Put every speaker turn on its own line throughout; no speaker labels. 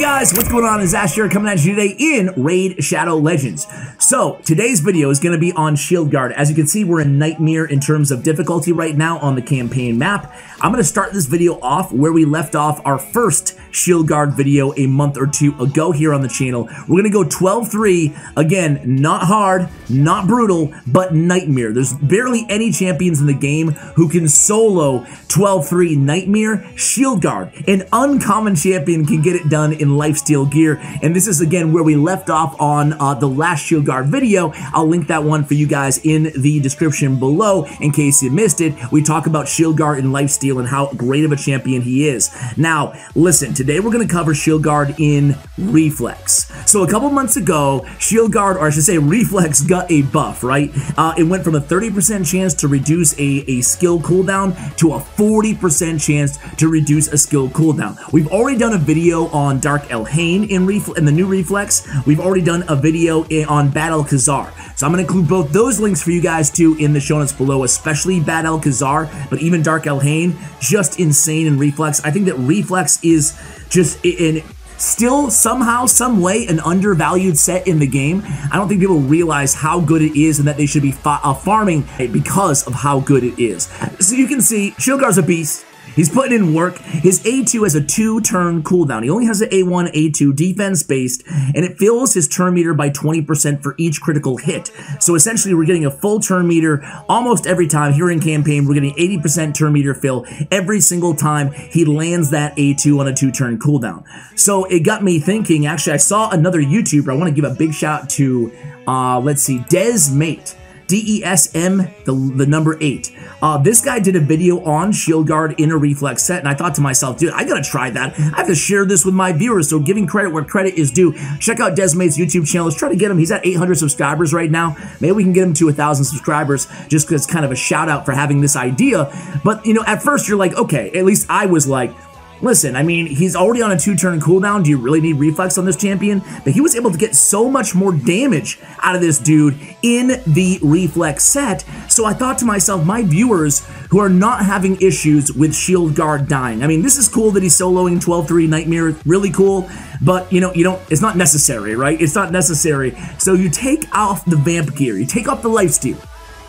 Guys, what's going on? It's Ash here coming at you today in Raid Shadow Legends. So today's video is going to be on Shieldguard. As you can see, we're in Nightmare in terms of difficulty right now on the campaign map. I'm going to start this video off where we left off our first Shieldguard video a month or two ago here on the channel. We're going to go 12-3. Again, not hard, not brutal, but Nightmare. There's barely any champions in the game who can solo 12-3 Nightmare. Shieldguard, an uncommon champion, can get it done in lifesteal gear, and this is again where we left off on the last Shieldguard video. I'll link that one for you guys in the description below in case you missed it. We talk about Shieldguard in lifesteal and how great of a champion he is. Now, listen, today we're going to cover Shieldguard in Reflex. So a couple months ago, Shieldguard, or I should say Reflex, got a buff, right? It went from a 30% chance to reduce a skill cooldown to a 40% chance to reduce a skill cooldown. We've already done a video on Dark Elhain in the new Reflex. We've already done a video on Bad Alcazar. So I'm going to include both those links for you guys too in the show notes below, especially Bad Alcazar, but even Dark Elhain, just insane in Reflex. I think that Reflex is just still somehow, some way, an undervalued set in the game. I don't think people realize how good it is and that they should be farming because of how good it is. So you can see, Shieldguard's a beast. He's putting in work. His A2 has a 2-turn cooldown. He only has an A1, A2 defense-based, and it fills his turn meter by 20% for each critical hit. So essentially, we're getting a full turn meter almost every time. Here in campaign, we're getting 80% turn meter fill every single time he lands that A2 on a 2-turn cooldown. So it got me thinking. Actually, I saw another YouTuber. I want to give a big shout to, let's see, DesMate. DESM, the number 8. This guy did a video on Shieldguard in a Reflex set, and I thought to myself, dude, I gotta try that. I have to share this with my viewers, so giving credit where credit is due. Check out DesMate's YouTube channel. Let's try to get him. He's at 800 subscribers right now. Maybe we can get him to 1,000 subscribers, just because it's kind of a shout out for having this idea. But, you know, at first you're like, okay, at least I was like, listen, I mean, he's already on a 2-turn cooldown. Do you really need Reflex on this champion? But he was able to get so much more damage out of this dude in the Reflex set. So I thought to myself, my viewers who are not having issues with Shieldguard dying. I mean, this is cool that he's soloing 12-3 Nightmare. Really cool. But, you know, it's not necessary, right? It's not necessary. So you take off the Vamp gear. You take off the lifesteal.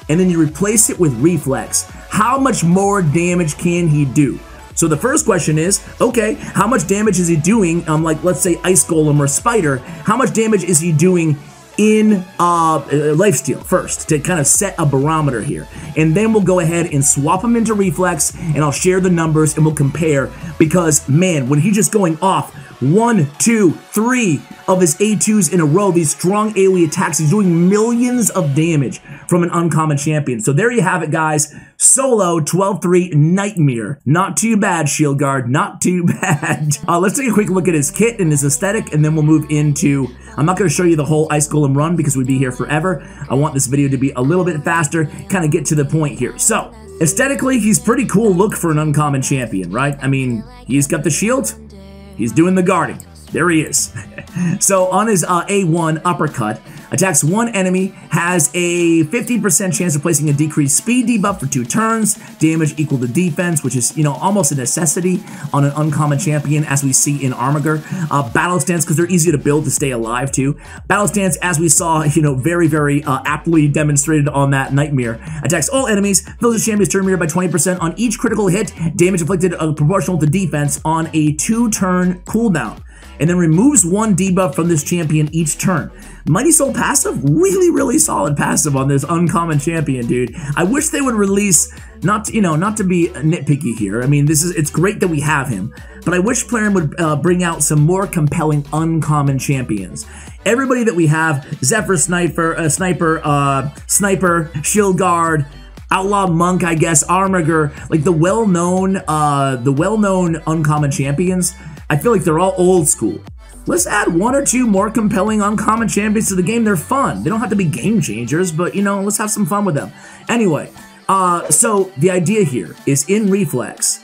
And then you replace it with Reflex. How much more damage can he do? So the first question is, okay, how much damage is he doing, like, let's say, Ice Golem or Spider? How much damage is he doing in lifesteal first, to kind of set a barometer here? And then we'll go ahead and swap him into Reflex, and I'll share the numbers, and we'll compare, because, man, when he's just going off 1, 2, 3 of his A2s in a row, these strong AoE attacks, he's doing millions of damage from an uncommon champion. So there you have it, guys. Solo 12-3 Nightmare. Not too bad, Shieldguard. Not too bad. Let's take a quick look at his kit and his aesthetic, and then we'll move into... I'm not going to show you the whole Ice Golem run because we'd be here forever. I want this video to be a little bit faster, kind of get to the point here. So, aesthetically, he's pretty cool look for an uncommon champion, right? I mean, he's got the shield. He's doing the guarding. There he is. So on his A1 uppercut, attacks one enemy, has a 50% chance of placing a decreased speed debuff for 2 turns, damage equal to defense, which is, you know, almost a necessity on an uncommon champion, as we see in Armiger. Battle stance, because they're easy to build to stay alive too. Battle stance, as we saw, you know, very, very aptly demonstrated on that Nightmare. Attacks all enemies, fills the champion's turn meter by 20% on each critical hit, damage inflicted proportional to defense on a 2-turn cooldown. And then removes 1 debuff from this champion each turn. Mighty Soul passive, really, really solid passive on this uncommon champion, dude. I wish they would release, not to be nitpicky here. I mean, it's great that we have him, but I wish Plarium would bring out some more compelling uncommon champions. Everybody that we have, Zephyr Sniper, Shieldguard, Outlaw Monk, I guess, Armiger, like the well-known uncommon champions. I feel like they're all old school. Let's add 1 or 2 more compelling uncommon champions to the game. They're fun. They don't have to be game changers, but, you know, let's have some fun with them. Anyway, so the idea here is in Reflex,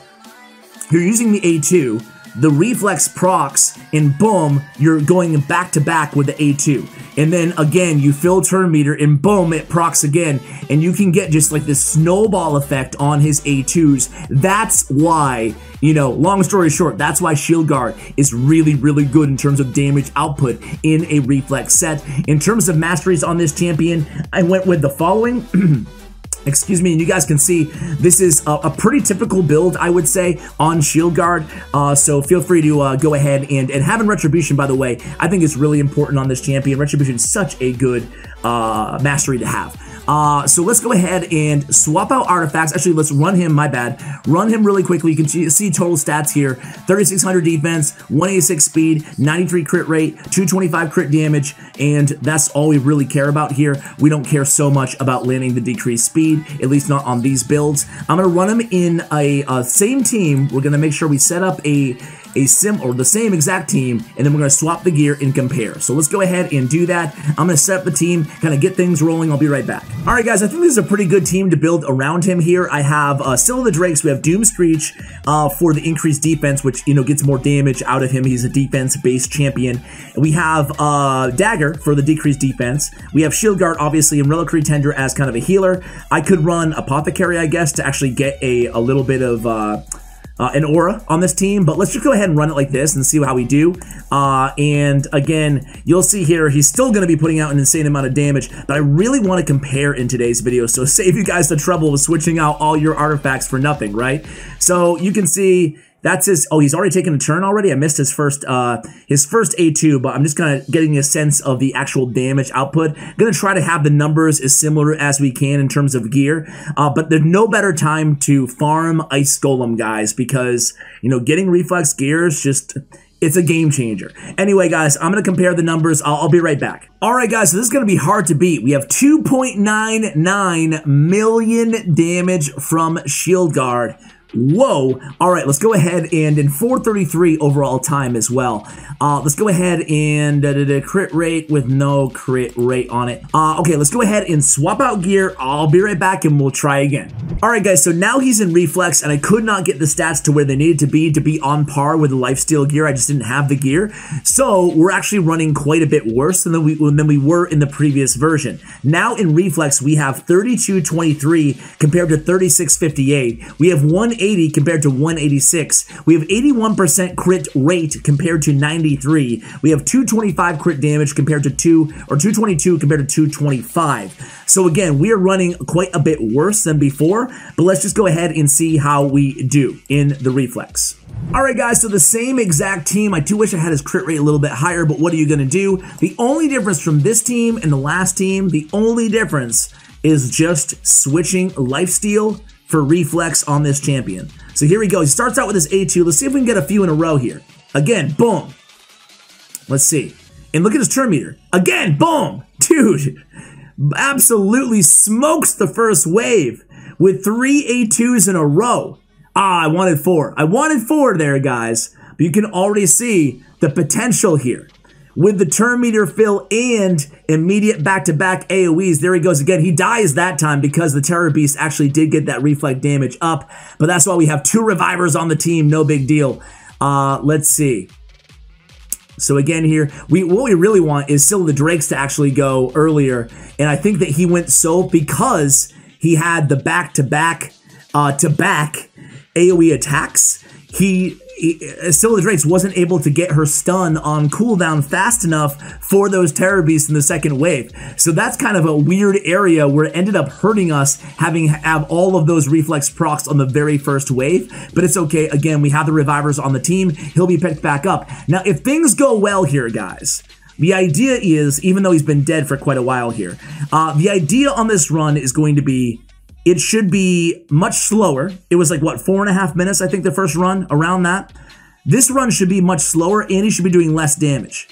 you're using the A2, the reflex procs, and boom, you're going back to back with the A2. And then again, you fill turn meter, and boom, it procs again. And you can get just like this snowball effect on his A2s. That's why, you know, long story short, that's why Shieldguard is really, really good in terms of damage output in a reflex set. In terms of masteries on this champion, I went with the following. Excuse me, and you guys can see this is a pretty typical build, I would say, on Shieldguard. So feel free to go ahead and having Retribution, by the way, I think is really important on this champion. Retribution is such a good mastery to have. So let's go ahead and swap out artifacts. Actually, let's run him, my bad. Run him really quickly. You can see total stats here. 3,600 defense, 186 speed, 93 crit rate, 225 crit damage, and that's all we really care about here. We don't care so much about landing the decreased speed, at least not on these builds. I'm going to run him in a same team. We're going to make sure we set up the same exact team, and then we're going to swap the gear and compare. So let's go ahead and do that. I'm going to set up the team, kind of get things rolling. I'll be right back. All right, guys, I think this is a pretty good team to build around him here. I have still the Drakes. We have Doom Screech for the increased defense, which, you know, gets more damage out of him. He's a defense-based champion. We have Dagger for the decreased defense. We have Shieldguard, obviously, and Reliquary Tender as kind of a healer. I could run Apothecary, I guess, to actually get a little bit of an aura on this team, but let's just go ahead and run it like this and see how we do. And again, you'll see here, he's still going to be putting out an insane amount of damage, but I really want to compare in today's video, so save you guys the trouble of switching out all your artifacts for nothing, right? So you can see that's his, oh, he's already taken a turn already. I missed his first A2, but I'm just kind of getting a sense of the actual damage output. Gonna try to have the numbers as similar as we can in terms of gear, but there's no better time to farm Ice Golem, guys, because, you know, getting reflex gears just, it's a game changer. Anyway, guys, I'm going to compare the numbers. I'll be right back. All right, guys, so this is going to be hard to beat. We have 2.99 million damage from Shieldguard. Whoa. All right, let's go ahead and in 433 overall time as well. Let's go ahead and crit rate with no crit rate on it. Okay, let's go ahead and swap out gear. I'll be right back and we'll try again. All right, guys, so now he's in reflex and I could not get the stats to where they needed to be on par with the lifesteal gear. I just didn't have the gear. So we're actually running quite a bit worse than we were in the previous version. Now in reflex, we have 3223 compared to 3658. We have 180 compared to 186. We have 81% crit rate compared to 93. We have 225 crit damage compared to 222 compared to 225. So again, we are running quite a bit worse than before, but let's just go ahead and see how we do in the reflex. All right, guys, so the same exact team. I do wish I had his crit rate a little bit higher, but what are you going to do? The only difference from this team and the last team, the only difference is just switching lifesteal for reflex on this champion. So here we go. He starts out with his A2. Let's see if we can get a few in a row here. Again, boom. Let's see. And look at his turn meter. Again, boom. Dude, absolutely smokes the first wave with 3 A2s in a row. I wanted 4. I wanted 4 there, guys. But you can already see the potential here. With the turn meter fill and immediate back-to-back AoEs, there he goes again. He dies that time because the Terror Beast actually did get that reflect damage up. But that's why we have 2 revivers on the team. No big deal. Let's see. So again here, what we really want is still the Drakes to actually go earlier. And I think that he went so because he had the back-to-back AoE attacks. Scylla Drakes wasn't able to get her stun on cooldown fast enough for those Terror Beasts in the second wave. So that's kind of a weird area where it ended up hurting us have all of those reflex procs on the very first wave. But it's okay. Again, we have the revivers on the team. He'll be picked back up. Now, if things go well here, guys, the idea is, even though he's been dead for quite a while here, the idea on this run is going to be it should be much slower. It was like, what, 4.5 minutes, I think, the first run, around that. This run should be much slower, and he should be doing less damage.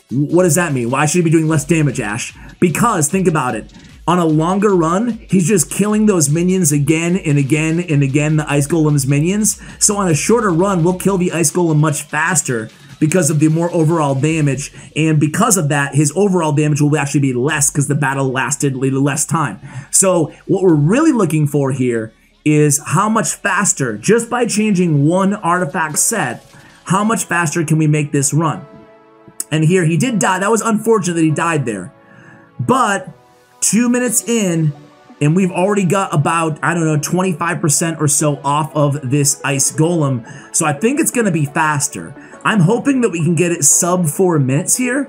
What does that mean? Why should he be doing less damage, Ash? Because, think about it. On a longer run, he's just killing those minions again and again and again, the Ice Golem's minions. So on a shorter run, we'll kill the Ice Golem much faster because of the more overall damage, and because of that, his overall damage will actually be less because the battle lasted less time. So what we're really looking for here is how much faster, just by changing one artifact set, how much faster can we make this run? And here he did die. That was unfortunate that he died there. But 2 minutes in, and we've already got about, I don't know, 25% or so off of this ice golem. So I think it's going to be faster. I'm hoping that we can get it sub 4 minutes here.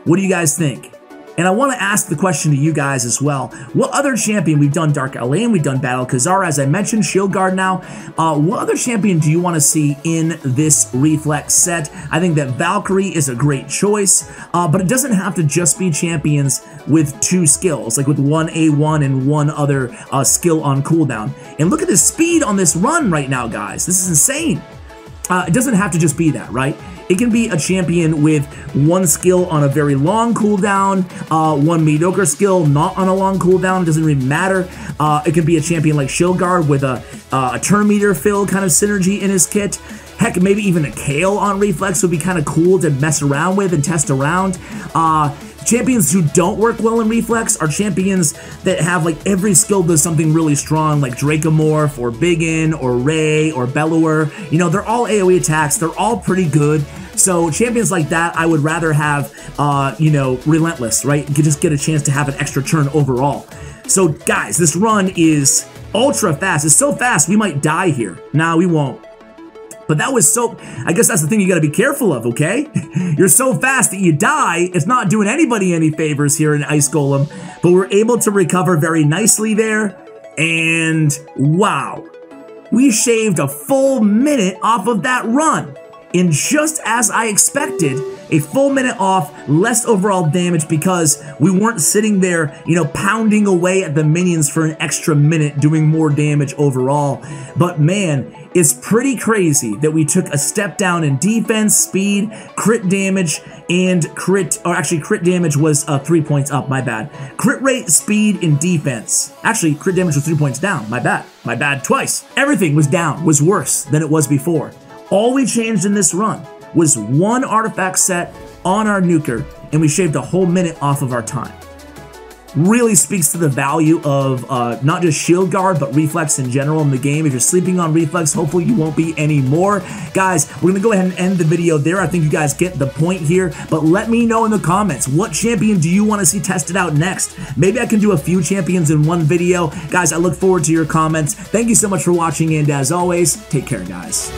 What do you guys think? And I want to ask the question to you guys as well. What other champion, we've done Dark Elaine, we've done Battle Khazar, as I mentioned, Shieldguard now. What other champion do you want to see in this Reflex set? I think that Valkyrie is a great choice, but it doesn't have to just be champions with 2 skills, like with one A1 and one other skill on cooldown. And look at the speed on this run right now, guys. This is insane. It doesn't have to just be that, right? It can be a champion with 1 skill on a very long cooldown, 1 mediocre skill not on a long cooldown, doesn't really matter. It can be a champion like Shieldguard with a turn meter fill kind of synergy in his kit. Heck, maybe even a Kale on Reflex would be kind of cool to mess around with and test around. Champions who don't work well in Reflex are champions that have like every skill does something really strong, like Dracomorph or Biggin or Ray or Bellower. You know, they're all AoE attacks. They're all pretty good. So champions like that, I would rather have, you know, Relentless, right? You could just get a chance to have an extra turn overall. So guys, this run is ultra fast. It's so fast, we might die here. Nah, we won't. But that was so, I guess that's the thing you gotta be careful of, okay? You're so fast that you die, it's not doing anybody any favors here in Ice Golem, but we're able to recover very nicely there, and wow. We shaved a full minute off of that run. And just as I expected, a full minute off, less overall damage because we weren't sitting there, you know, pounding away at the minions for an extra minute, doing more damage overall. But man, it's pretty crazy that we took a step down in defense, speed, crit damage, and crit damage was 3 points up, my bad. Crit rate, speed, and defense. Actually, crit damage was 3 points down, my bad twice. Everything was down, was worse than it was before. All we changed in this run was 1 artifact set on our nuker, and we shaved a whole minute off of our time. Really speaks to the value of not just Shieldguard, but Reflex in general in the game. If you're sleeping on Reflex, hopefully you won't be anymore. Guys, we're going to go ahead and end the video there. I think you guys get the point here, but let me know in the comments, what champion do you want to see tested out next? Maybe I can do a few champions in one video. Guys, I look forward to your comments. Thank you so much for watching, and as always, take care, guys.